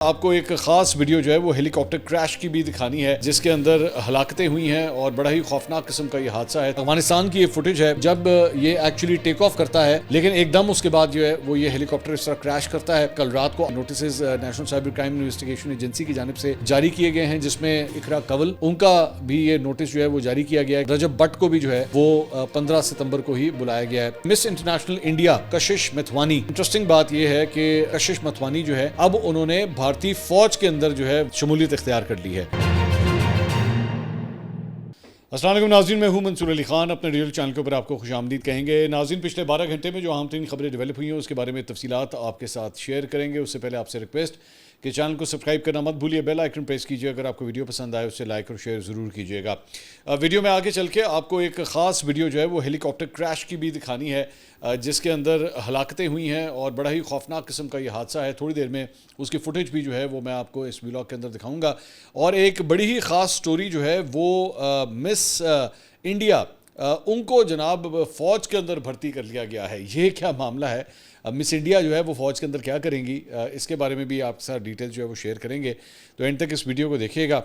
آپ کو ایک خاص ویڈیو جو ہے وہ ہیلی کاپٹر کریش کی بھی دکھانی ہے جس کے اندر ہلاکتیں ہوئی ہیں اور بڑا ہی خوفناک قسم کا یہ حادثہ ہے۔ افغانستان کی یہ فوٹیج ہے جب یہ ایکچولی ٹیک آف کرتا ہے، لیکن ایک دم اس کے بعد جو ہے وہ یہ ہیلی کاپٹر اس طرح کریش کرتا ہے۔ کل رات کو notices national cyber crime investigation agency کی جانب سے جاری کیے گئے ہیں، جس میں اقرا کنول ان کا بھی یہ نوٹس جو ہے وہ جاری کیا گیا ہے۔ رجب بٹ کو بھی جو ہے وہ 15 ستمبر کو ہی بلایا گیا ہے۔ مس انٹرنیشنل انڈیا کشش متھوانی، انٹرسٹنگ بات یہ ہے کہ کشش متھوانی جو ہے اب انہوں نے بھارتی فوج کے اندر جو ہے شمولیت اختیار کر لی ہے۔ السلام علیکم ناظرین، میں ہوں منصور علی خان، اپنے ریئل چینل کے اوپر آپ کو خوش آمدید کہیں گے۔ ناظرین، پچھلے 12 گھنٹے میں جو اہم ترین خبریں ڈیولپ ہوئی ہیں اس کے بارے میں تفصیلات آپ کے ساتھ شیئر کریں گے۔ اس سے پہلے آپ سے ریکویسٹ کہ چینل کو سبسکرائب کرنا مت بھولیے، بیل آئیکن پریس کیجیے، اگر آپ کو ویڈیو پسند آئے اسے لائک اور شیئر ضرور کیجیے گا۔ ویڈیو میں آگے چل کے آپ کو ایک خاص ویڈیو جو ہے وہ ہیلی کاپٹر کریش کی بھی دکھانی ہے جس کے اندر ہلاکتیں ہوئی ہیں اور بڑا ہی خوفناک قسم کا یہ حادثہ ہے۔ تھوڑی دیر میں اس کی فوٹیج بھی جو ہے وہ میں آپ کو اس ولاگ کے اندر دکھاؤں گا، اور ایک بڑی ہی خاص سٹوری جو ہے وہ مس انڈیا ان کو جناب فوج کے اندر بھرتی کر لیا گیا ہے۔ یہ کیا معاملہ ہے؟ مس انڈیا جو ہے وہ فوج کے اندر کیا کریں گی، اس کے بارے میں بھی آپ کے ساتھ ڈیٹیل جو ہے وہ شیئر کریں گے، تو اینڈ تک اس ویڈیو کو دیکھیے گا۔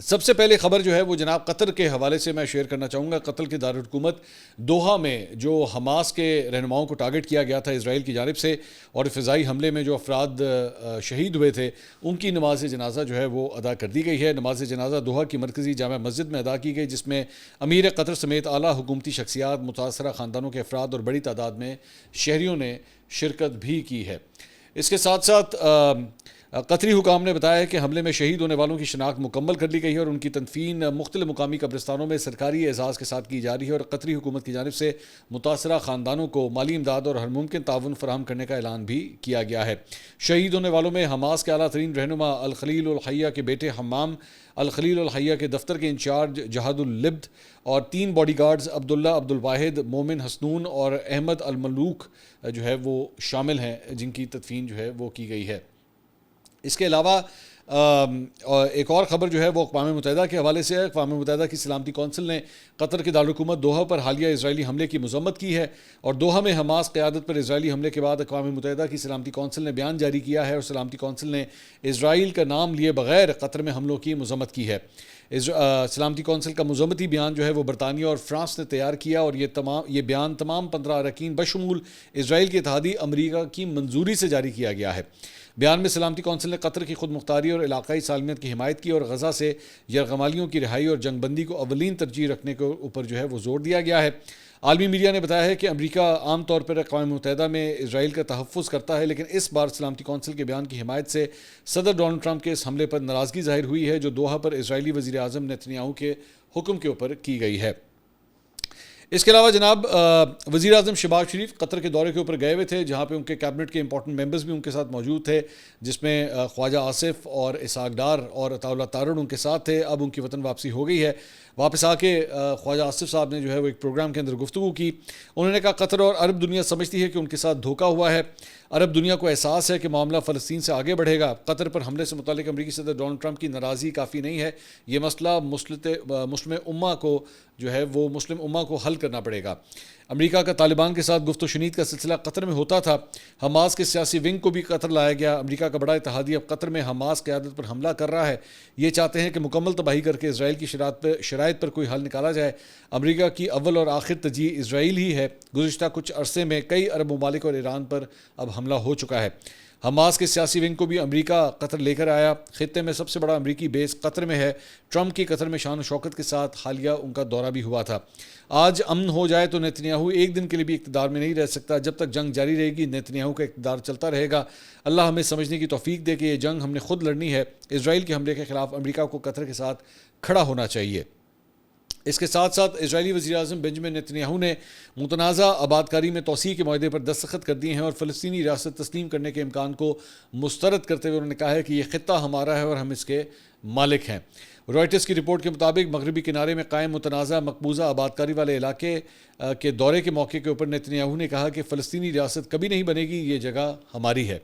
سب سے پہلے خبر جو ہے وہ جناب قطر کے حوالے سے میں شیئر کرنا چاہوں گا۔ قطر کے دارالحکومت دوحہ میں جو حماس کے رہنماؤں کو ٹارگٹ کیا گیا تھا اسرائیل کی جانب سے، اور فضائی حملے میں جو افراد شہید ہوئے تھے ان کی نماز جنازہ جو ہے وہ ادا کر دی گئی ہے۔ نماز جنازہ دوحہ کی مرکزی جامع مسجد میں ادا کی گئی، جس میں امیر قطر سمیت اعلیٰ حکومتی شخصیات، متاثرہ خاندانوں کے افراد اور بڑی تعداد میں شہریوں نے شرکت بھی کی ہے۔ اس کے ساتھ ساتھ قطری حکام نے بتایا ہے کہ حملے میں شہید ہونے والوں کی شناخت مکمل کر لی گئی ہے اور ان کی تدفین مختلف مقامی قبرستانوں میں سرکاری اعزاز کے ساتھ کی جا رہی ہے، اور قطری حکومت کی جانب سے متاثرہ خاندانوں کو مالی امداد اور ہر ممکن تعاون فراہم کرنے کا اعلان بھی کیا گیا ہے۔ شہید ہونے والوں میں حماس کے اعلیٰ ترین رہنما الخلیل الحیہ کے بیٹے حمام الخلیل الحیہ کے دفتر کے انچارج جہاد اللبد اور 3 باڈی گارڈز عبداللہ عبدالواحد، مومن حسنون اور احمد الملوک جو ہے وہ شامل ہیں، جن کی تدفین جو ہے وہ کی گئی ہے۔ اس کے علاوہ ایک اور خبر جو ہے وہ اقوام متحدہ کے حوالے سے ہے۔ اقوام متحدہ کی سلامتی کونسل نے قطر کے دارالحکومت دوحہ پر حالیہ اسرائیلی حملے کی مذمت کی ہے، اور دوحہ میں حماس قیادت پر اسرائیلی حملے کے بعد اقوام متحدہ کی سلامتی کونسل نے بیان جاری کیا ہے، اور سلامتی کونسل نے اسرائیل کا نام لیے بغیر قطر میں حملوں کی مذمت کی ہے۔ سلامتی کونسل کا مذمتی بیان جو ہے وہ برطانیہ اور فرانس نے تیار کیا، اور یہ بیان تمام 15 اراکین بشمول اسرائیل کے اتحادی امریکہ کی منظوری سے جاری کیا گیا ہے۔ بیان میں سلامتی کونسل نے قطر کی خود مختاری اور علاقائی سالمیت کی حمایت کی، اور غزہ سے یرغمالیوں کی رہائی اور جنگ بندی کو اولین ترجیح رکھنے کے اوپر جو ہے وہ زور دیا گیا ہے۔ عالمی میڈیا نے بتایا ہے کہ امریکہ عام طور پر اقوام متحدہ میں اسرائیل کا تحفظ کرتا ہے، لیکن اس بار سلامتی کونسل کے بیان کی حمایت سے صدر ڈونلڈ ٹرمپ کے اس حملے پر ناراضگی ظاہر ہوئی ہے، جو دوحہ پر اسرائیلی وزیر اعظم نیتن یاہو کے حکم کے اوپر کی گئی ہے۔ اس کے علاوہ جناب وزیر اعظم شہباز شریف قطر کے دورے کے اوپر گئے ہوئے تھے، جہاں پہ ان کے کیبنٹ کے امپورٹنٹ ممبرز بھی ان کے ساتھ موجود تھے، جس میں خواجہ آصف اور اسحاق ڈار اور عطا اللہ تارڑ ان کے ساتھ تھے۔ اب ان کی وطن واپسی ہو گئی ہے۔ واپس آ کے خواجہ آصف صاحب نے جو ہے وہ ایک پروگرام کے اندر گفتگو کی۔ انہوں نے کہا قطر اور عرب دنیا سمجھتی ہے کہ ان کے ساتھ دھوکہ ہوا ہے۔ عرب دنیا کو احساس ہے کہ معاملہ فلسطین سے آگے بڑھے گا۔ قطر پر حملے سے متعلق امریکی صدر ڈونلڈ ٹرمپ کی ناراضی کافی نہیں ہے، یہ مسئلہ مسلم امہ کو حل کرنا پڑے گا۔ امریکہ کا طالبان کے ساتھ گفت و شنید کا سلسلہ قطر میں ہوتا تھا۔ حماس کے سیاسی ونگ کو بھی قطر لایا گیا۔ امریکہ کا بڑا اتحادی اب قطر میں حماس قیادت پر حملہ کر رہا ہے۔ یہ چاہتے ہیں کہ مکمل تباہی کر کے اسرائیل کی شرائط پر کوئی حل نکالا جائے۔ امریکہ کی اول اور آخر ترجیح اسرائیل ہی ہے۔ گزشتہ کچھ عرصے میں کئی عرب ممالک اور ایران پر اب حملہ ہو چکا ہے۔ حماس کے سیاسی ونگ کو بھی امریکہ قطر لے کر آیا۔ خطے میں سب سے بڑا امریکی بیس قطر میں ہے۔ ٹرمپ کی قطر میں شان و شوکت کے ساتھ حالیہ ان کا دورہ بھی ہوا تھا۔ آج امن ہو جائے تو نیتن یاہو ایک دن کے لیے بھی اقتدار میں نہیں رہ سکتا۔ جب تک جنگ جاری رہے گی نیتن یاہو کا اقتدار چلتا رہے گا۔ اللہ ہمیں سمجھنے کی توفیق دے کہ یہ جنگ ہم نے خود لڑنی ہے۔ اسرائیل کے حملے کے خلاف امریکہ کو قطر کے ساتھ کھڑا ہونا چاہیے۔ اس کے ساتھ ساتھ اسرائیلی وزیر اعظم بنجمن نیتن یاہو نے متنازع آبادکاری میں توسیع کے معاہدے پر دستخط کر دیے ہیں، اور فلسطینی ریاست تسلیم کرنے کے امکان کو مسترد کرتے ہوئے انہوں نے کہا ہے کہ یہ خطہ ہمارا ہے اور ہم اس کے مالک ہیں۔ رائٹرز کی رپورٹ کے مطابق مغربی کنارے میں قائم متنازع مقبوضہ آبادکاری والے علاقے کے دورے کے موقع کے اوپر نیتن یاہو نے کہا کہ فلسطینی ریاست کبھی نہیں بنے گی، یہ جگہ ہماری ہے۔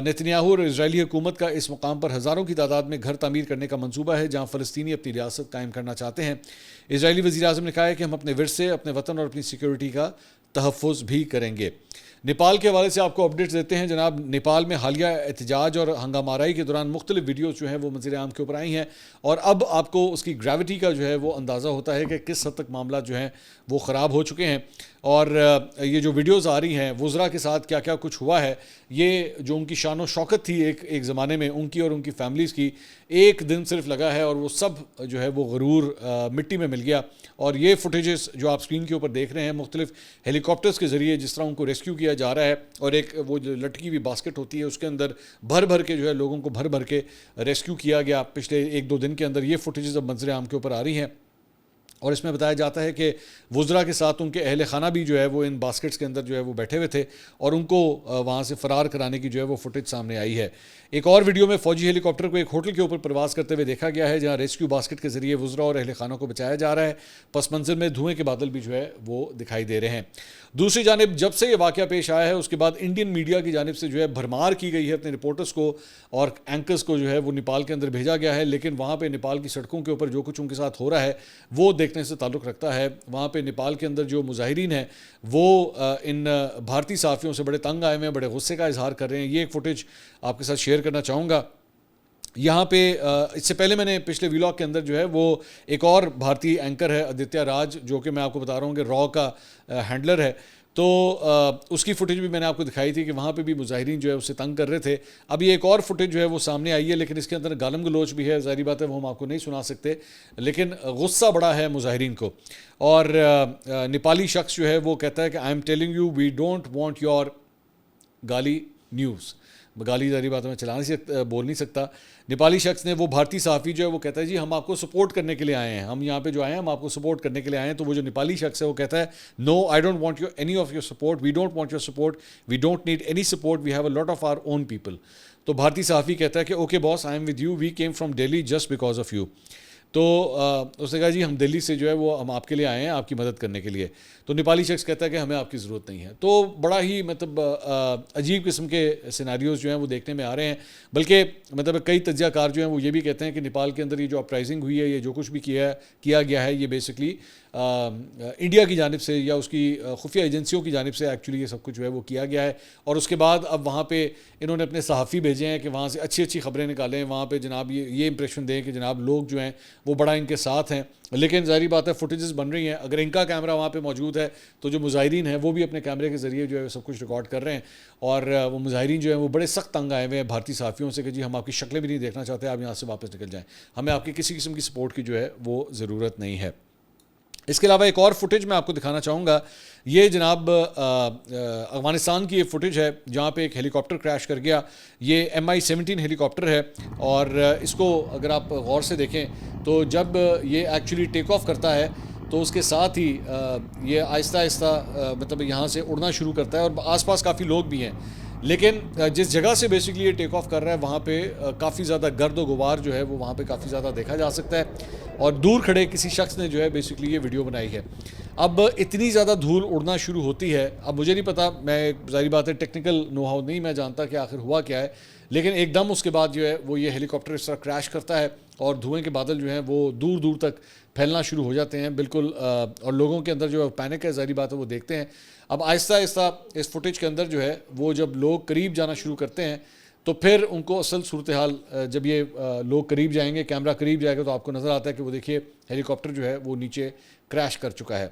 نیتن یاہو اور اسرائیلی حکومت کا اس مقام پر ہزاروں کی تعداد میں گھر تعمیر کرنے کا منصوبہ ہے، جہاں فلسطینی اپنی ریاست قائم کرنا چاہتے ہیں۔ اسرائیلی وزیر اعظم نے کہا ہے کہ ہم اپنے ورثے، اپنے وطن اور اپنی سیکیورٹی کا تحفظ بھی کریں گے۔ نیپال کے حوالے سے آپ کو اپڈیٹس دیتے ہیں جناب. نیپال میں حالیہ احتجاج اور ہنگامہ آرائی کے دوران مختلف ویڈیوز جو ہیں وہ منظر عام کے اوپر آئی ہیں, اور اب آپ کو اس کی گریوٹی کا جو ہے وہ اندازہ ہوتا ہے کہ کس حد تک معاملات جو ہیں وہ خراب ہو چکے ہیں. اور یہ جو ویڈیوز آ رہی ہیں وزراء کے ساتھ کیا کیا کچھ ہوا ہے, یہ جو ان کی شان و شوکت تھی ایک زمانے میں ان کی اور ان کی فیملیز کی, ایک دن صرف لگا ہے اور وہ سب جو ہے وہ غرور مٹی میں مل گیا. اور یہ فوٹیجز جو آپ اسکرین کے اوپر دیکھ رہے ہیں مختلف ہیلی کاپٹرز کے ذریعے جس طرح ان کو ریسکیو کیا جا رہا ہے, اور ایک وہ جو لٹکی ہوئی باسکٹ ہوتی ہے اس کے اندر بھر بھر کے جو ہے لوگوں کو بھر بھر کے ریسکیو کیا گیا پچھلے 1-2 دن کے اندر, یہ فوٹیجز اب منظر عام کے اوپر آ رہی ہیں. اور اس میں بتایا جاتا ہے کہ وزراء کے ساتھ ان کے اہل خانہ بھی جو ہے وہ ان باسکٹس کے اندر جو ہے وہ بیٹھے ہوئے تھے, اور ان کو وہاں سے فرار کرانے کی جو ہے وہ فوٹیج سامنے آئی ہے. ایک اور ویڈیو میں فوجی ہیلی کاپٹر کو ایک ہوٹل کے اوپر پرواز کرتے ہوئے دیکھا گیا ہے جہاں ریسکیو باسکٹ کے ذریعے وزراء اور اہل خانوں کو بچایا جا رہا ہے. پس منظر میں دھوئیں کے بادل بھی جو ہے وہ دکھائی دے رہے ہیں. دوسری جانب جب سے یہ واقعہ پیش آیا ہے اس کے بعد انڈین میڈیا کی جانب سے جو ہے بھرمار کی گئی ہے, اپنے رپورٹرز کو اور اینکرز کو جو ہے وہ نیپال کے اندر بھیجا گیا ہے, لیکن وہاں پہ نیپال کی سڑکوں کے اوپر جو کچھ ان کے ساتھ ہو رہا ہے وہ دیکھنے سے تعلق رکھتا ہے. وہاں پہ نیپال کے اندر جو مظاہرین ہیں وہ ان بھارتی صحافیوں سے بڑے تنگ آئے ہوئے ہیں, بڑے غصے کا اظہار کر رہے ہیں. یہ ایک فوٹیج آپ کے ساتھ شیئر کرنا چاہوں گا. یہاں پہ اس سے پہلے میں نے پچھلے ویلاگ کے اندر جو ہے وہ ایک اور بھارتی اینکر ہے آدتیہ راج, جو کہ میں آپ کو بتا رہا ہوں کہ را کا ہینڈلر ہے, تو اس کی فوٹیج بھی میں نے آپ کو دکھائی تھی کہ وہاں پہ بھی مظاہرین جو ہے اسے تنگ کر رہے تھے. اب یہ ایک اور فوٹیج جو ہے وہ سامنے آئی ہے, لیکن اس کے اندر گالم گلوچ بھی ہے, ظاہری بات ہے وہ ہم آپ کو نہیں سنا سکتے, لیکن غصہ بڑا ہے مظاہرین کو. اور نیپالی شخص جو ہے وہ کہتا ہے کہ I am telling you we don't want your گالی نیوز. گالی ظاہری بات میں بول نہیں سکتا. نیپالی شخص نے, وہ بھارتی صحافی جو ہے وہ کہتا ہے جی ہم آپ کو سپورٹ کرنے کے لیے آئے ہیں, ہم یہاں پہ جو آئے ہیں ہم آپ کو سپورٹ کرنے کے لیے آئے ہیں. تو وہ جو نیپالی شخص ہے وہ کہتا ہے no I don't want your any of your support, we don't want your support, we don't need any support, we have a lot of our own people. تو بھارتی صحافی کہتا ہے کہ okay boss I'm with you, we came from Delhi just because of you. تو اس نے کہا جی ہم دلی سے جو ہے وہ ہم آپ کے لیے آئے ہیں آپ کی مدد کرنے کے لیے. تو نیپالی شخص کہتا ہے کہ ہمیں آپ کی ضرورت نہیں ہے. تو بڑا ہی مطلب عجیب قسم کے سیناریوز جو ہیں وہ دیکھنے میں آ رہے ہیں. بلکہ مطلب کئی تجزیہ کار جو ہیں وہ یہ بھی کہتے ہیں کہ نیپال کے اندر یہ جو اپرائزنگ ہوئی ہے, یہ جو کچھ بھی کیا گیا ہے, یہ بیسکلی انڈیا کی جانب سے یا اس کی خفیہ ایجنسیوں کی جانب سے ایکچولی یہ سب کچھ جو ہے وہ کیا گیا ہے. اور اس کے بعد اب وہاں پہ انہوں نے اپنے صحافی بھیجے ہیں کہ وہاں سے اچھی اچھی خبریں نکالیں, وہاں پہ جناب یہ امپریشن دیں کہ جناب لوگ جو ہیں وہ بڑا ان کے ساتھ ہیں. لیکن ظاہری بات ہے فوٹیجز بن رہی ہیں, اگر ان کا کیمرہ وہاں پہ موجود ہے تو جو مظاہرین ہیں وہ بھی اپنے کیمرے کے ذریعے جو ہے سب کچھ ریکارڈ کر رہے ہیں. اور وہ مظاہرین جو ہیں وہ بڑے سخت تنگ آئے ہوئے ہیں بھارتی صحافیوں سے کہ جی ہم آپ کی شکلیں بھی نہیں دیکھنا چاہتے, آپ یہاں سے واپس نکل جائیں, ہمیں آپ کی کسی قسم کی سپورٹ کی جو ہے وہ ضرورت نہیں ہے. اس کے علاوہ ایک اور فوٹیج میں آپ کو دکھانا چاہوں گا. یہ جناب افغانستان کی یہ فوٹیج ہے جہاں پہ ایک ہیلی کاپٹر کریش کر گیا. یہ MI-17 ہیلی کاپٹر ہے, اور اس کو اگر آپ غور سے دیکھیں تو جب یہ ایکچولی ٹیک آف کرتا ہے تو اس کے ساتھ ہی یہ آہستہ آہستہ مطلب یہاں سے اڑنا شروع کرتا ہے, اور آس پاس کافی لوگ بھی ہیں. لیکن جس جگہ سے بیسکلی یہ ٹیک آف کر رہا ہے وہاں پہ کافی زیادہ گرد و غبار جو ہے وہ وہاں پہ کافی زیادہ دیکھا جا سکتا ہے, اور دور کھڑے کسی شخص نے جو ہے بیسکلی یہ ویڈیو بنائی ہے. اب اتنی زیادہ دھول اڑنا شروع ہوتی ہے, اب مجھے نہیں پتا, میں ظاہری بات ہے ٹیکنیکل نو ہاؤ نہیں میں جانتا کہ آخر ہوا کیا ہے, لیکن ایک دم اس کے بعد جو ہے وہ یہ ہیلی کاپٹر اس طرح کریش کرتا ہے اور دھوئیں کے بادل جو ہیں وہ دور دور تک پھیلنا شروع ہو جاتے ہیں بالکل. اور لوگوں کے اندر جو ہے پینک ہے, ظاہری بات ہے وہ دیکھتے ہیں. اب آہستہ آہستہ اس فوٹیج کے اندر جو ہے وہ جب لوگ قریب جانا شروع کرتے ہیں تو پھر ان کو اصل صورتحال, جب یہ لوگ قریب جائیں گے, کیمرہ قریب جائے گا تو آپ کو نظر آتا ہے کہ وہ دیکھیے ہیلی کاپٹر جو ہے وہ نیچے کریش کر چکا ہے.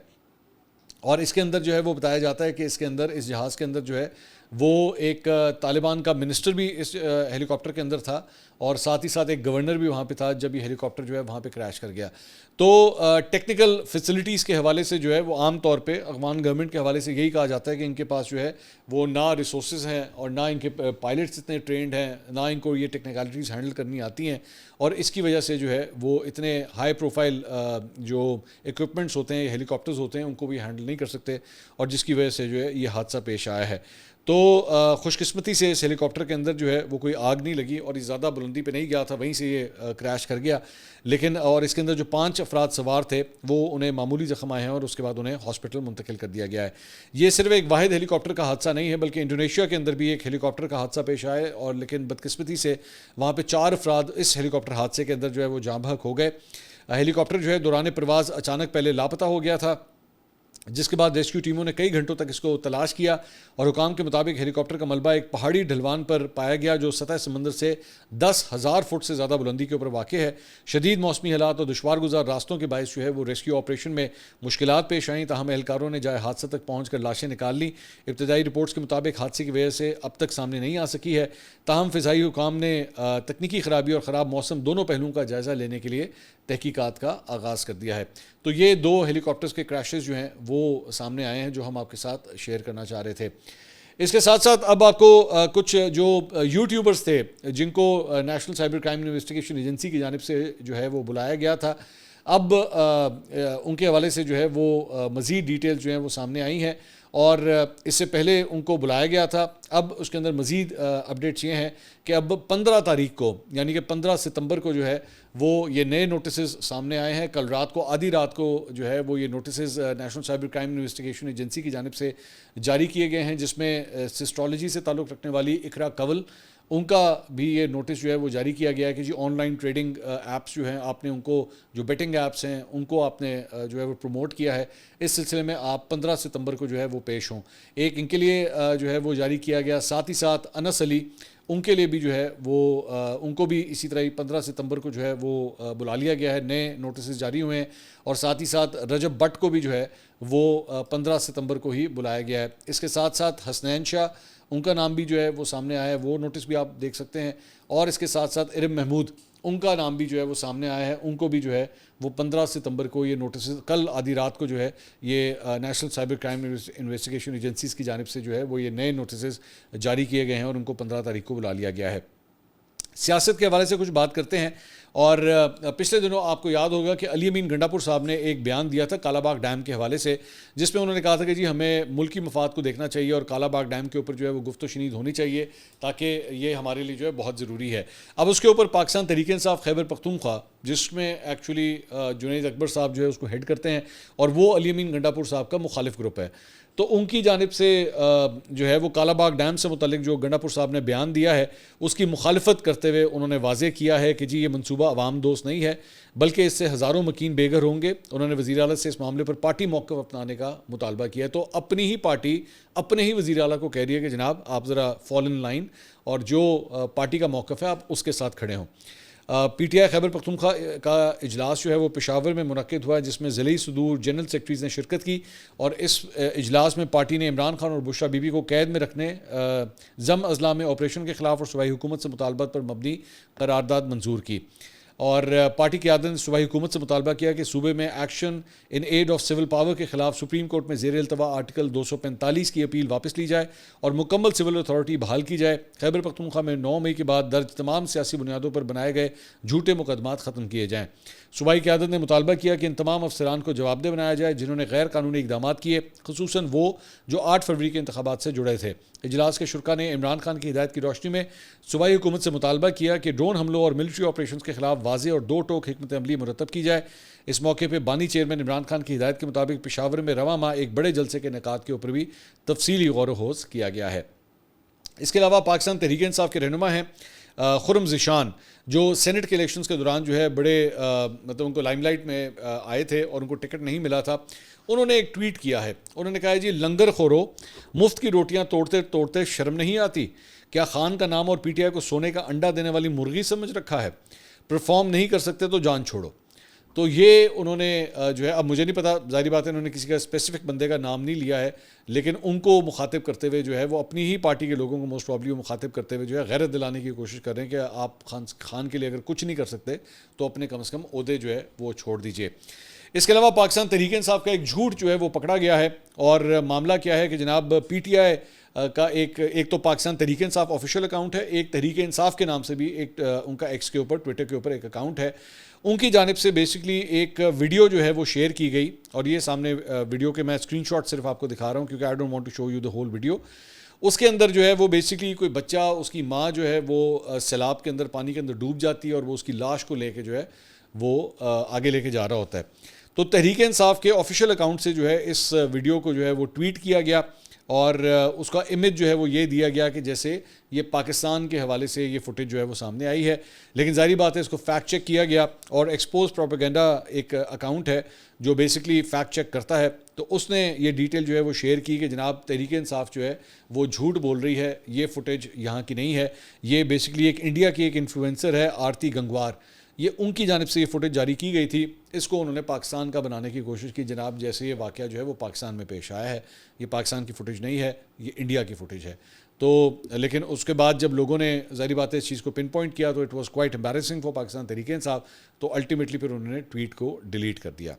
اور اس کے اندر جو ہے وہ بتایا جاتا ہے کہ اس کے اندر, اس جہاز کے اندر جو ہے وہ ایک طالبان کا منسٹر بھی اس ہیلی کاپٹر کے اندر تھا, اور ساتھ ہی ساتھ ایک گورنر بھی وہاں پہ تھا جب یہ ہیلی کاپٹر جو ہے وہاں پہ کریش کر گیا. تو ٹیکنیکل فیسلٹیز کے حوالے سے جو ہے وہ عام طور پہ افغان گورنمنٹ کے حوالے سے یہی کہا جاتا ہے کہ ان کے پاس جو ہے وہ نہ ریسورسز ہیں, اور نہ ان کے پائلٹس اتنے ٹرینڈ ہیں, نہ ان کو یہ ٹیکنیکلٹیز ہینڈل کرنی آتی ہیں, اور اس کی وجہ سے جو ہے وہ اتنے ہائی پروفائل جو ایکوپمنٹس ہوتے ہیں, ہیلی کاپٹرز ہوتے ہیں, ان کو بھی ہینڈل نہیں کر سکتے, اور جس کی وجہ سے جو ہے یہ حادثہ پیش آیا ہے. تو خوش قسمتی سے اس ہیلی کاپٹر کے اندر جو ہے وہ کوئی آگ نہیں لگی, اور یہ زیادہ بلندی پہ نہیں گیا تھا, وہیں سے یہ کریش کر گیا. لیکن اور اس کے اندر جو 5 افراد سوار تھے وہ انہیں معمولی زخم آئے ہیں, اور اس کے بعد انہیں ہاسپٹل منتقل کر دیا گیا ہے. یہ صرف ایک واحد ہیلی کاپٹر کا حادثہ نہیں ہے, بلکہ انڈونیشیا کے اندر بھی ایک ہیلی کاپٹر کا حادثہ پیش آیا ہے, اور لیکن بدقسمتی سے وہاں پہ 4 افراد اس ہیلی کاپٹر حادثے کے اندر جو ہے وہ جاں بحق ہو گئے. ہیلی کاپٹر جو ہے دوران پرواز اچانک پہلے لاپتہ ہو گیا تھا, جس کے بعد ریسکیو ٹیموں نے کئی گھنٹوں تک اس کو تلاش کیا اور حکام کے مطابق ہیلی کاپٹر کا ملبہ ایک پہاڑی ڈھلوان پر پایا گیا جو سطح سمندر سے 10,000 فٹ سے زیادہ بلندی کے اوپر واقع ہے. شدید موسمی حالات اور دشوار گزار راستوں کے باعث جو ہے وہ ریسکیو آپریشن میں مشکلات پیش آئیں، تاہم اہلکاروں نے جائے حادثہ تک پہنچ کر لاشیں نکال لیں. ابتدائی رپورٹس کے مطابق حادثے کی وجہ سے اب تک سامنے نہیں آ سکی ہے، تاہم فضائی حکام نے تکنیکی خرابی اور خراب موسم دونوں پہلوؤں کا جائزہ لینے کے لیے تحقیقات کا آغاز کر دیا ہے. تو یہ 2 ہیلی کاپٹرز کے کریشز جو ہیں وہ سامنے آئے ہیں جو ہم آپ کے ساتھ شیئر کرنا چاہ رہے تھے. اس کے ساتھ ساتھ اب آپ کو کچھ جو یوٹیوبرز تھے جن کو national cyber crime investigation agency کی جانب سے جو ہے وہ بلایا گیا تھا، اب ان کے حوالے سے جو ہے وہ مزید ڈیٹیل جو ہیں وہ سامنے آئی ہیں. اور اس سے پہلے ان کو بلایا گیا تھا، اب اس کے اندر مزید اپڈیٹس یہ ہیں کہ اب 15 تاریخ کو یعنی کہ 15 ستمبر کو جو ہے وہ یہ نئے نوٹسز سامنے آئے ہیں. کل رات کو آدھی رات کو جو ہے وہ یہ notices national cyber crime investigation agency کی جانب سے جاری کیے گئے ہیں، جس میں سسٹرالوجی سے تعلق رکھنے والی اقرا کول ان کا بھی یہ نوٹس جو ہے وہ جاری کیا گیا ہے کہ جی آن لائن ٹریڈنگ ایپس جو ہیں آپ نے ان کو، جو بیٹنگ ایپس ہیں ان کو آپ نے جو ہے وہ پروموٹ کیا ہے. اس سلسلے میں آپ 15 ستمبر کو جو ہے وہ پیش ہوں. ایک ان کے لیے جو ہے وہ جاری کیا گیا، ساتھ ہی ساتھ انس علی ان کے لیے بھی جو ہے وہ ان کو بھی اسی طرح ہی 15 ستمبر کو جو ہے وہ بلا لیا گیا ہے. نئے نوٹسز جاری ہوئے ہیں اور ساتھ ہی ساتھ رجب بٹ کو بھی جو ہے وہ 15 ستمبر کو ہی بلایا گیا ہے. اس کے ساتھ ساتھ حسنین شاہ ان کا نام بھی جو ہے وہ سامنے آیا ہے، وہ نوٹس بھی آپ دیکھ سکتے ہیں. اور اس کے ساتھ ساتھ ارم محمود ان کا نام بھی جو ہے وہ سامنے آیا ہے، ان کو بھی جو ہے وہ 15 ستمبر کو یہ نوٹسز کل آدھی رات کو جو ہے یہ national cyber crime investigation agencies کی جانب سے جو ہے وہ یہ نئے نوٹسز جاری کیے گئے ہیں اور ان کو 15 تاریخ کو بلا لیا گیا ہے. سیاست کے حوالے سے کچھ بات کرتے ہیں. اور پچھلے دنوں آپ کو یاد ہوگا کہ علی امین گنڈا پور صاحب نے ایک بیان دیا تھا کالا باغ ڈیم کے حوالے سے، جس میں انہوں نے کہا تھا کہ جی ہمیں ملکی مفاد کو دیکھنا چاہیے اور کالا باغ ڈیم کے اوپر جو ہے وہ گفت و شنید ہونی چاہیے تاکہ یہ ہمارے لیے جو ہے بہت ضروری ہے. اب اس کے اوپر پاکستان تحریک انصاف خیبر پختونخوا، جس میں ایکچولی جنید اکبر صاحب جو ہے اس کو ہیڈ کرتے ہیں اور وہ علی امین گنڈا پور صاحب کا مخالف گروپ ہے، تو ان کی جانب سے جو ہے وہ کالا باغ ڈیم سے متعلق جو گنڈا پور صاحب نے بیان دیا ہے اس کی مخالفت کرتے ہوئے انہوں نے واضح کیا ہے کہ جی یہ منصوبہ عوام دوست نہیں ہے بلکہ اس سے ہزاروں مکین بے گھر ہوں گے. انہوں نے وزیر اعلیٰ سے اس معاملے پر پارٹی موقف اپنانے کا مطالبہ کیا ہے. تو اپنی ہی پارٹی اپنے ہی وزیر اعلیٰ کو کہہ رہی ہے کہ جناب آپ ذرا فال ان لائن اور جو پارٹی کا موقف ہے آپ اس کے ساتھ کھڑے ہوں. P T I Khyber Pakhtunkhwa کا اجلاس جو ہے وہ پشاور میں منعقد ہوا ہے، جس میں ضلعی صدور جنرل سیکرٹریز نے شرکت کی اور اس اجلاس میں پارٹی نے عمران خان اور بشرا بی بی کو قید میں رکھنے، ضم اضلاع میں آپریشن کے خلاف اور صوبائی حکومت سے مطالبات پر مبنی قرارداد منظور کی. اور پارٹی قیادت نے صوبائی حکومت سے مطالبہ کیا کہ صوبے میں action in aid of civil power کے خلاف سپریم کورٹ میں زیر التوا آرٹیکل 245 کی اپیل واپس لی جائے اور مکمل سول اتھارٹی بحال کی جائے. خیبر پختونخوا میں 9 مئی کے بعد درج تمام سیاسی بنیادوں پر بنائے گئے جھوٹے مقدمات ختم کیے جائیں. صوبائی قیادت نے مطالبہ کیا کہ ان تمام افسران کو جواب دہ بنایا جائے جنہوں نے غیر قانونی اقدامات کیے، خصوصاً وہ جو 8 فروری کے انتخابات سے جڑے تھے. اجلاس کے شرکا نے عمران خان کی ہدایت کی روشنی میں صوبائی حکومت سے مطالبہ کیا کہ ڈرون حملوں اور ملٹری آپریشنز کے خلاف واضح اور 2 ٹوک حکمت عملی مرتب کی جائے. اس موقع پہ بانی چیئرمین عمران خان کی ہدایت کے مطابق پشاور میں رواں ماہ ایک بڑے جلسے کے انعقاد کے اوپر بھی تفصیلی غور و خوض کیا گیا ہے. اس کے علاوہ پاکستان تحریک انصاف کے رہنما ہیں خرم ذیشان، جو سینٹ کے الیکشنز کے دوران جو ہے بڑے مطلب ان کو لائم لائٹ میں آئے تھے اور ان کو ٹکٹ نہیں ملا تھا. انہوں نے ایک ٹویٹ کیا ہے، انہوں نے کہا جی لنگر خورو، مفت کی روٹیاں توڑتے توڑتے شرم نہیں آتی؟ کیا خان کا نام اور پی ٹی آئی کو سونے کا انڈا دینے والی مرغی سمجھ رکھا ہے؟ پرفارم نہیں کر سکتے تو جان چھوڑو. تو یہ انہوں نے جو ہے، اب مجھے نہیں پتا، ظاہری بات ہے انہوں نے کسی کا اسپیسیفک بندے کا نام نہیں لیا ہے، لیکن ان کو مخاطب کرتے ہوئے جو ہے وہ اپنی ہی پارٹی کے لوگوں کو موسٹ پرابلی مخاطب کرتے ہوئے جو ہے غیرت دلانے کی کوشش کر رہے ہیں کہ آپ خان کے لیے اگر کچھ نہیں کر سکتے تو اپنے کم از کم عہدے جو ہے وہ چھوڑ دیجئے. اس کے علاوہ پاکستان تحریک انصاف کا ایک جھوٹ جو ہے وہ پکڑا گیا ہے اور معاملہ کیا ہے کہ جناب پی ٹی آئی کا ایک تو پاکستان تحریک انصاف آفیشیل اکاؤنٹ ہے، ایک تحریک انصاف کے نام سے بھی ایک ان کا ایکس کے اوپر ٹویٹر کے اوپر ایک اکاؤنٹ ہے. ان کی جانب سے بیسکلی ایک ویڈیو جو ہے وہ شیئر کی گئی اور یہ سامنے ویڈیو کے میں اسکرین شاٹ صرف آپ کو دکھا رہا ہوں کیونکہ I don't want to show you the whole video. اس کے اندر جو ہے وہ بیسکلی کوئی بچہ، اس کی ماں جو ہے وہ سیلاب کے اندر پانی کے اندر ڈوب جاتی ہے اور وہ اس کی لاش کو لے کے جو ہے وہ آگے لے کے جا رہا ہوتا ہے. تو تحریک انصاف کے آفیشیل اکاؤنٹ سے جو ہے اس ویڈیو کو جو ہے وہ ٹویٹ کیا گیا. اور اس کا امیج جو ہے وہ یہ دیا گیا کہ جیسے یہ پاکستان کے حوالے سے یہ فوٹیج جو ہے وہ سامنے آئی ہے. لیکن ظاہری بات ہے اس کو فیکٹ چیک کیا گیا, اور ایکسپوز پروپیگنڈا ایک اکاؤنٹ ہے جو بیسکلی فیکٹ چیک کرتا ہے, تو اس نے یہ ڈیٹیل جو ہے وہ شیئر کی کہ جناب تحریک انصاف جو ہے وہ جھوٹ بول رہی ہے, یہ فوٹیج یہاں کی نہیں ہے, یہ بیسکلی ایک انڈیا کی ایک انفلوئنسر ہے آرتی گنگوار, یہ ان کی جانب سے یہ فوٹیج جاری کی گئی تھی. اس کو انہوں نے پاکستان کا بنانے کی کوشش کی جناب, جیسے یہ واقعہ جو ہے وہ پاکستان میں پیش آیا ہے, یہ پاکستان کی فوٹیج نہیں ہے, یہ انڈیا کی فوٹیج ہے. تو لیکن اس کے بعد جب لوگوں نے ظاہری بات ہے اس چیز کو پن پوائنٹ کیا تو it was quite embarrassing for Pakistan Tehreek Insaf, تو الٹیمیٹلی پھر انہوں نے ٹویٹ کو ڈیلیٹ کر دیا.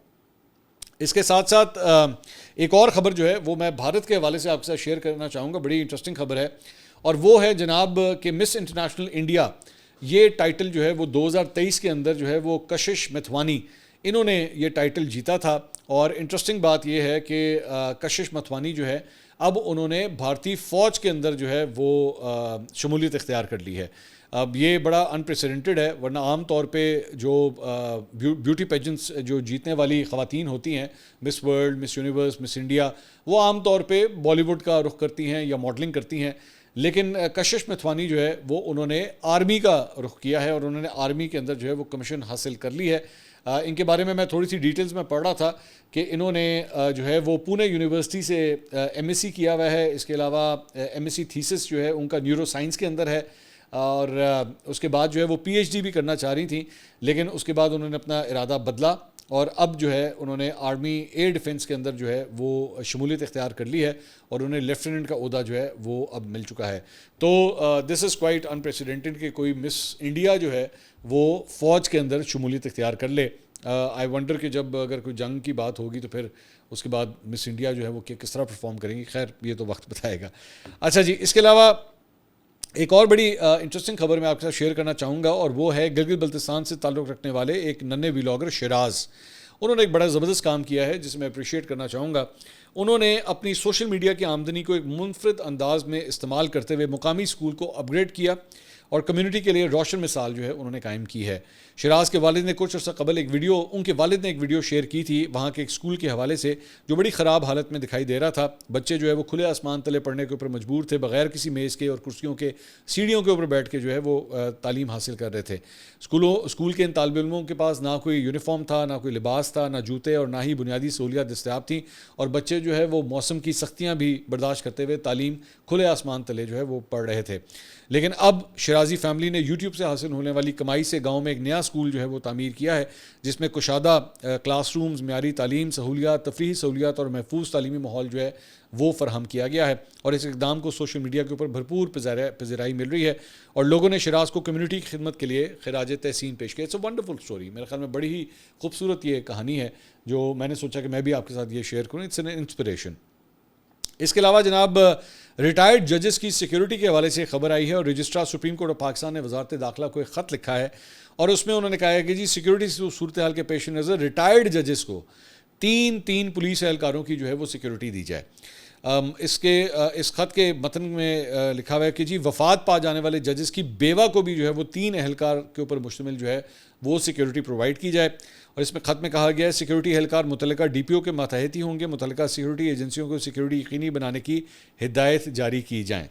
اس کے ساتھ ساتھ ایک اور خبر جو ہے وہ میں بھارت کے حوالے سے آپ کے ساتھ شیئر کرنا چاہوں گا, بڑی انٹرسٹنگ خبر ہے, اور وہ ہے جناب کہ مس انٹرنیشنل انڈیا یہ ٹائٹل جو ہے وہ 2023 کے اندر جو ہے وہ کشش متھوانی انہوں نے یہ ٹائٹل جیتا تھا. اور انٹرسٹنگ بات یہ ہے کہ کشش متھوانی جو ہے اب انہوں نے بھارتی فوج کے اندر جو ہے وہ شمولیت اختیار کر لی ہے. اب یہ بڑا انپریسیڈنٹڈ ہے, ورنہ عام طور پہ جو بیوٹی پیجنٹس جو جیتنے والی خواتین ہوتی ہیں, مس ورلڈ, مس یونیورس, مس انڈیا, وہ عام طور پہ بالی ووڈ کا رخ کرتی ہیں یا ماڈلنگ کرتی ہیں. لیکن کشش متھوانی جو ہے وہ انہوں نے آرمی کا رخ کیا ہے, اور انہوں نے آرمی کے اندر جو ہے وہ کمیشن حاصل کر لی ہے. ان کے بارے میں تھوڑی سی ڈیٹیلز میں پڑھ رہا تھا کہ انہوں نے جو ہے وہ پونے یونیورسٹی سے ایم ایس سی کیا ہوا ہے, اس کے علاوہ ایم ایس سی تھیسس جو ہے ان کا نیورو سائنس کے اندر ہے, اور اس کے بعد جو ہے وہ پی ایچ ڈی بھی کرنا چاہ رہی تھیں, لیکن اس کے بعد انہوں نے اپنا ارادہ بدلا, اور اب جو ہے انہوں نے آرمی ایئر ڈیفنس کے اندر جو ہے وہ شمولیت اختیار کر لی ہے, اور انہیں لیفٹیننٹ کا عہدہ جو ہے وہ اب مل چکا ہے. تو دس از کوائٹ انپریسیڈنٹڈ کہ کوئی مس انڈیا جو ہے وہ فوج کے اندر شمولیت اختیار کر لے. آئی ونڈر کہ جب اگر کوئی جنگ کی بات ہوگی تو پھر اس کے بعد مس انڈیا جو ہے وہ کس طرح پرفارم کریں گی, خیر یہ تو وقت بتائے گا. اچھا جی, اس کے علاوہ ایک اور بڑی انٹرسٹنگ خبر میں آپ کے ساتھ شیئر کرنا چاہوں گا, اور وہ ہے گلگت بلتستان سے تعلق رکھنے والے ایک ننھے ولاگر شیراز. انہوں نے ایک بڑا زبردست کام کیا ہے جسے میں اپریشیٹ کرنا چاہوں گا. انہوں نے اپنی سوشل میڈیا کی آمدنی کو ایک منفرد انداز میں استعمال کرتے ہوئے مقامی اسکول کو اپ گریڈ کیا, اور کمیونٹی کے لیے روشن مثال جو ہے انہوں نے قائم کی ہے. شیراز کے والد نے کچھ عرصہ قبل ان کے والد نے ایک ویڈیو شیئر کی تھی وہاں کے ایک اسکول کے حوالے سے جو بڑی خراب حالت میں دکھائی دے رہا تھا. بچے جو ہے وہ کھلے آسمان تلے پڑھنے کے اوپر مجبور تھے, بغیر کسی میز کے اور کرسیوں کے, سیڑھیوں کے اوپر بیٹھ کے جو ہے وہ تعلیم حاصل کر رہے تھے. اسکول کے ان طالب علموں کے پاس نہ کوئی یونیفارم تھا, نہ کوئی لباس تھا, نہ جوتے, اور نہ ہی بنیادی سہولیات دستیاب تھیں, اور بچے جو ہے وہ موسم کی سختیاں بھی برداشت کرتے ہوئے تعلیم کھلے آسمان تلے جو ہے وہ پڑھ رہے تھے. لیکن اب شیرازی فیملی نے یوٹیوب سے حاصل ہونے والی کمائی سے گاؤں میں ایک نیا اسکول جو ہے وہ تعمیر کیا ہے, جس میں کشادہ کلاس رومز, معیاری تعلیم سہولیات, تفریحی سہولیات اور محفوظ تعلیمی ماحول جو ہے وہ فراہم کیا گیا ہے. اور اس اقدام کو سوشل میڈیا کے اوپر بھرپور پذیرائی مل رہی ہے, اور لوگوں نے شیراز کو کمیونٹی کی خدمت کے لیے خراج تحسین پیش کیا. اٹس اے ونڈرفل اسٹوری, میرے خیال میں بڑی ہی خوبصورت یہ کہانی ہے جو میں نے سوچا کہ میں بھی آپ کے ساتھ یہ شیئر کروں. It's an inspiration. اس کے علاوہ جناب ریٹائرڈ ججز کی سیکیورٹی کے حوالے سے خبر آئی ہے, اور registrar supreme court of Pakistan نے وزارت داخلہ کو ایک خط لکھا ہے, اور اس میں انہوں نے کہا ہے کہ جی سیکیورٹی صورتحال کے پیش نظر ریٹائرڈ ججز کو تین پولیس اہلکاروں کی جو ہے وہ سیکیورٹی دی جائے. اس خط کے متن میں لکھا ہوا ہے کہ جی وفات پا جانے والے ججز کی بیوہ کو بھی جو ہے وہ 3 اہلکار کے اوپر مشتمل جو ہے وہ سیکیورٹی پرووائڈ کی جائے. اور اس میں خط میں کہا گیا ہے سیکیورٹی اہلکار متعلقہ ڈی پی او کے ماتحتی ہوں گے, متعلقہ سیکیورٹی ایجنسیوں کو سیکیورٹی یقینی بنانے کی ہدایت جاری کی جائیں.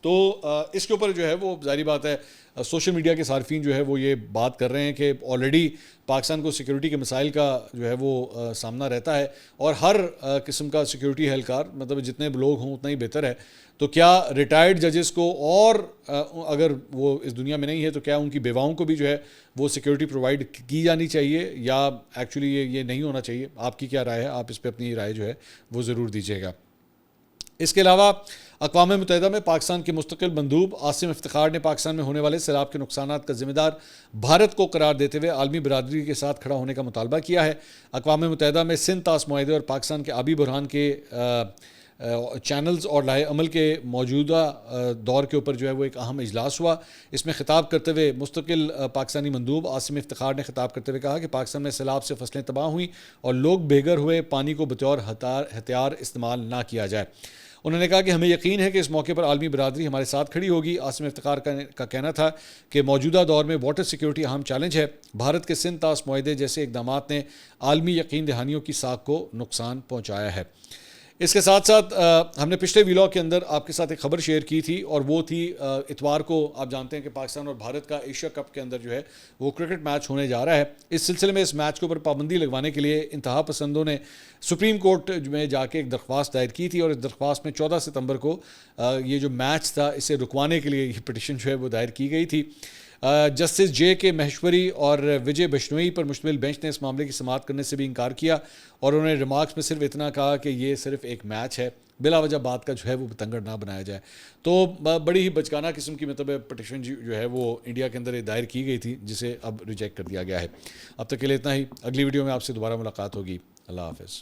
تو اس کے اوپر جو ہے وہ ظاہری بات ہے سوشل میڈیا کے صارفین جو ہے وہ یہ بات کر رہے ہیں کہ آلریڈی پاکستان کو سیکیورٹی کے مسائل کا جو ہے وہ سامنا رہتا ہے, اور ہر قسم کا سیکیورٹی اہلکار مطلب جتنے لوگ ہوں اتنا ہی بہتر ہے. تو کیا ریٹائرڈ ججز کو, اور اگر وہ اس دنیا میں نہیں ہے تو کیا ان کی بیواؤں کو بھی جو ہے وہ سیکیورٹی پرووائڈ کی جانی چاہیے, یا ایکچولی یہ نہیں ہونا چاہیے؟ آپ کی کیا رائے ہے؟ آپ اس پہ اپنی رائے جو ہے وہ ضرور دیجیے گا. اس کے علاوہ اقوام متحدہ میں پاکستان کے مستقل مندوب عاصم افتخار نے پاکستان میں ہونے والے سیلاب کے نقصانات کا ذمہ دار بھارت کو قرار دیتے ہوئے عالمی برادری کے ساتھ کھڑا ہونے کا مطالبہ کیا ہے. اقوام متحدہ میں سندھ طاس معاہدے اور پاکستان کے آبی بحران کے چینلز اور لائحہ عمل کے موجودہ دور کے اوپر جو ہے وہ ایک اہم اجلاس ہوا. اس میں خطاب کرتے ہوئے مستقل پاکستانی مندوب عاصم افتخار نے خطاب کرتے ہوئے کہا کہ پاکستان میں سیلاب سے فصلیں تباہ ہوئیں اور لوگ بے گھر ہوئے, پانی کو بطور ہتھیار استعمال نہ کیا جائے. انہوں نے کہا کہ ہمیں یقین ہے کہ اس موقع پر عالمی برادری ہمارے ساتھ کھڑی ہوگی. عاصم افتخار کا کہنا تھا کہ موجودہ دور میں واٹر سیکیورٹی اہم چیلنج ہے. بھارت کے سندھ طاس معاہدے جیسے اقدامات نے عالمی یقین دہانیوں کی ساکھ کو نقصان پہنچایا ہے. اس کے ساتھ ساتھ ہم نے پچھلے ویلاگ کے اندر آپ کے ساتھ ایک خبر شیئر کی تھی اور وہ تھی اتوار کو آپ جانتے ہیں کہ پاکستان اور بھارت کا ایشیا کپ کے اندر جو ہے وہ کرکٹ میچ ہونے جا رہا ہے. اس سلسلے میں اس میچ کے اوپر پابندی لگوانے کے لیے انتہا پسندوں نے سپریم کورٹ میں جا کے ایک درخواست دائر کی تھی اور اس درخواست میں 14 ستمبر کو یہ جو میچ تھا اسے رکوانے کے لیے یہ پٹیشن جو ہے وہ دائر کی گئی تھی. جسٹس جے کے مہیشوری اور وجے بشنوئی پر مشتمل بینچ نے اس معاملے کی سماعت کرنے سے بھی انکار کیا اور انہوں نے ریمارکس میں صرف اتنا کہا کہ یہ صرف ایک میچ ہے, بلا وجہ بات کا جو ہے وہ بتنگڑ نہ بنایا جائے. تو بڑی ہی بچکانہ قسم کی مطلب پٹیشن جو ہے وہ انڈیا کے اندر دائر کی گئی تھی جسے اب ریجیکٹ کر دیا گیا ہے. اب تک کے لیے اتنا ہی. اگلی ویڈیو میں آپ سے دوبارہ ملاقات ہوگی. اللہ حافظ.